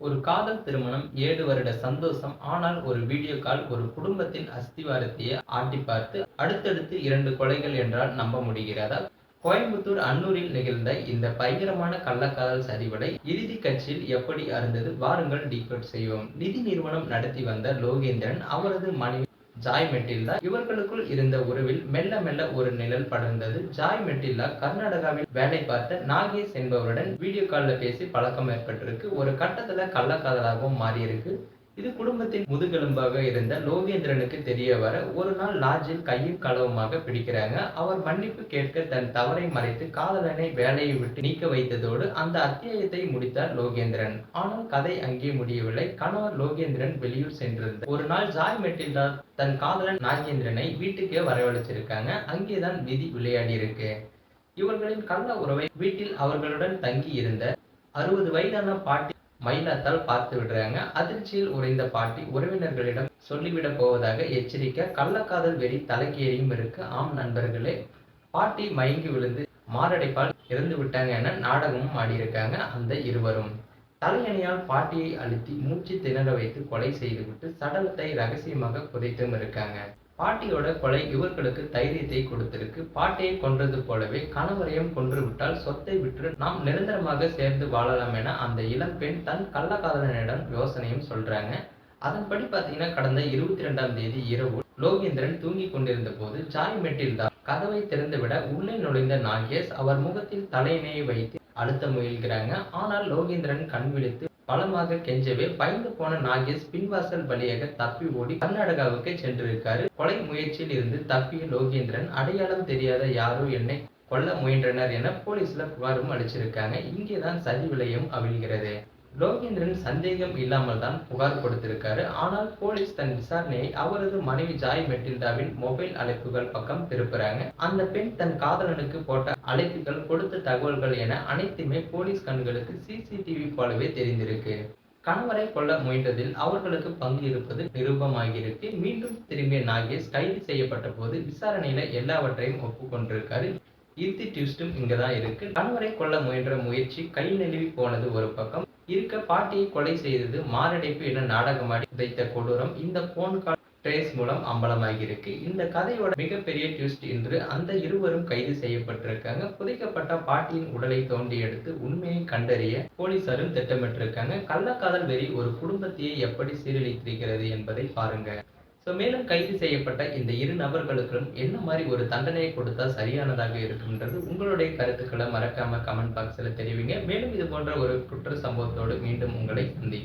ஒரு காதல் திருமணம் 7 வருட சந்தோஷம். ஆனால் ஒரு வீடியோ கால் ஒரு குடும்பத்தின் அஸ்திவாரத்தையே ஆட்டிப் பார்த்து அடுத்தடுத்து 2 கொலைகள் என்றால் நம்ப முடிகிறதா? கோயம்புத்தூர் அன்னூரில் நிகழ்ந்த இந்த பயங்கரமான கள்ளக்காதல் சரிவடை இறுதி கட்சியில் எப்படி அறுந்தது? வாருங்கள் டீகோட் செய்வோம். நிதி நிறுவனம் நடத்தி வந்த லோகேந்திரன், அவரது மனைவி ஜாய் மெட்டில்டா, இவர்களுக்குள் இருந்த உறவில் மெல்ல மெல்ல ஒரு நிழல் படர்ந்தது. ஜாய் மெட்டில்டா கர்நாடகாவில் வேலை பார்த்த நாகேஷ் என்பவருடன் வீடியோ கால்ல பேசி பழக்கம் ஏற்பட்டிருக்கு. ஒரு கட்டத்துல கள்ளக்காதலாகவும் மாறியிருக்கு. இது குடும்பத்தின் முதுகெலும்பாக இருந்த லோகேந்திரனுக்கு தெரிய வர, ஒரு நாள் லாட்ஜில் கையும் களவுமாக பிடிக்கிறாங்க. அவர் மன்னிப்பு கேட்க தன் தவறை மறைத்து காதலனை வேலையை விட்டு நீக்க வைத்ததோடு அந்த அத்தியாயத்தை முடித்தார் லோகேந்திரன். ஆனால் கதை அங்கே முடியவில்லை. கணவர் லோகேந்திரன் வெளியூர் சென்றிருந்தார். ஒரு நாள் ஜாய் மெட்டில்டா தன் காதலன் நாகேந்திரனை வீட்டுக்கே வரவழைச்சிருக்காங்க. அங்கேதான் விதி விளையாடி இருக்கு. இவர்களின் கள்ள உறவை வீட்டில் அவர்களுடன் தங்கி இருந்த 60 வயதான பாட்டி மயிலாத்தால் பார்த்து விடுறாங்க. அதிர்ச்சியில் உறைந்த பாட்டி உறவினர்களிடம் சொல்லிவிடப் போவதாக எச்சரிக்கை. கள்ளக்காதல் வெறி தலைக்கேறியும் இருக்கு. ஆம் நண்பர்களே, பாட்டி மயங்கி விழுந்து மாரடைப்பால் இறந்து விட்டாங்க என நாடகமும் ஆடியிருக்காங்க அந்த இருவரும். தலையணையால் பாட்டியை அழுத்தி மூச்சு திணற வைத்து கொலை செய்துவிட்டு சடலத்தை ரகசியமாக புதைத்தும் இருக்காங்க. பாட்டியோட கொலை இவர்களுக்கு தைரியத்தை கொடுத்திருக்கு. பாட்டியை கொன்றது போலவே கணவரையும் கொன்றுவிட்டால் சொத்தை விற்று நாம் நிரந்தரமாக சேர்ந்து வாழலாம் என அந்த இளம் பெண் தன் கள்ளக்காதலனிடம் யோசனையும் சொல்றாங்க. அதன்படி பாத்தீங்கன்னா, கடந்த 22ஆம் தேதி இரவு லோகேந்திரன் தூங்கிக் கொண்டிருந்த போது ஜாய் மெட்டில்டா கதவை திறந்துவிட உள்ளே நுழைந்த நாகேஷ் அவர் முகத்தில் தலையணையை வைத்து அழுத்த முயல்கிறாங்க. ஆனால் லோகேந்திரன் கண் விழித்து பலமாக கெஞ்சவே பயந்து போன நாகேஷ் பின்வாசல் வழியாக தப்பி ஓடி கர்நாடகாவுக்கு சென்றிருக்காரு. கொலை முயற்சியில் இருந்து தப்பிய லோகேந்திரன், அடையாளம் தெரியாத யாரோ என்னை கொல்ல முயன்றனர் என போலீஸ்ல புகாரும் அளிச்சிருக்காங்க. இங்கேதான் சதி விளையும் அவிழ்கிறது. லோகேந்திரன் சந்தேகம் இல்லாமல் தான் புகார் கொடுத்திருக்காரு. ஆனால் போலீஸ் தன் விசாரணையை அவரது மனைவி ஜாய் மெட்டில்டாவின் மொபைல் அழைப்புகள் பக்கம் திருப்புறாங்க. அந்த பெண் தன் காதலனுக்கு போட்ட அழைப்புகள், கொடுத்த தகவல்கள் என அனைத்துமே போலீஸ் கண்களுக்கு சிசிடிவி போலவே தெரிந்திருக்கு. கணவரை கொல்ல முயன்றதில் அவர்களுக்கு பங்கு இருப்பது நிரூபமாகியிருக்கு. மீண்டும் திரும்பிய நாகேஷ் கைது செய்யப்பட்ட போது விசாரணையில எல்லாவற்றையும் ஒப்புக்கொண்டிருக்காரு. இறுதி ட்விஸ்டும் இங்கதான் இருக்கு. கணவரை கொல்ல முயன்ற முயற்சி கை நழுவி போனது ஒரு பக்கம் இருக்க, பாட்டியை கொலை செய்தது மாரடைப்பு என நாடகமாடி புதைத்த கொடூரம் இந்த போன் கால் ட்ரேஸ் மூலம் அம்பலமாகியிருக்கு. இந்த கதையோட மிகப்பெரிய ட்விஸ்ட் இன்று அந்த இருவரும் கைது செய்யப்பட்டிருக்காங்க. புதைக்கப்பட்ட பாட்டியின் உடலை தோண்டி எடுத்து உண்மையை கண்டறிய போலீசாரும் திட்டமிட்டிருக்காங்க. கள்ளக்காதல் வெறி ஒரு குடும்பத்தையே எப்படி சீரழித்திருக்கிறது என்பதை பாருங்க. மேலும் கைது செய்யப்பட்ட இந்த இரு நபர்களுக்கும் என்ன மாதிரி ஒரு தண்டனையை கொடுத்தா சரியானதாக இருக்கும்ன்றது உங்களுடைய கருத்துக்களை மறக்காம கமெண்ட் பாக்ஸ்ல தெரிவிங்க. மேலும் இது போன்ற ஒரு குற்ற சம்பவத்தோடு மீண்டும் உங்களை சந்திக்கிறேன்.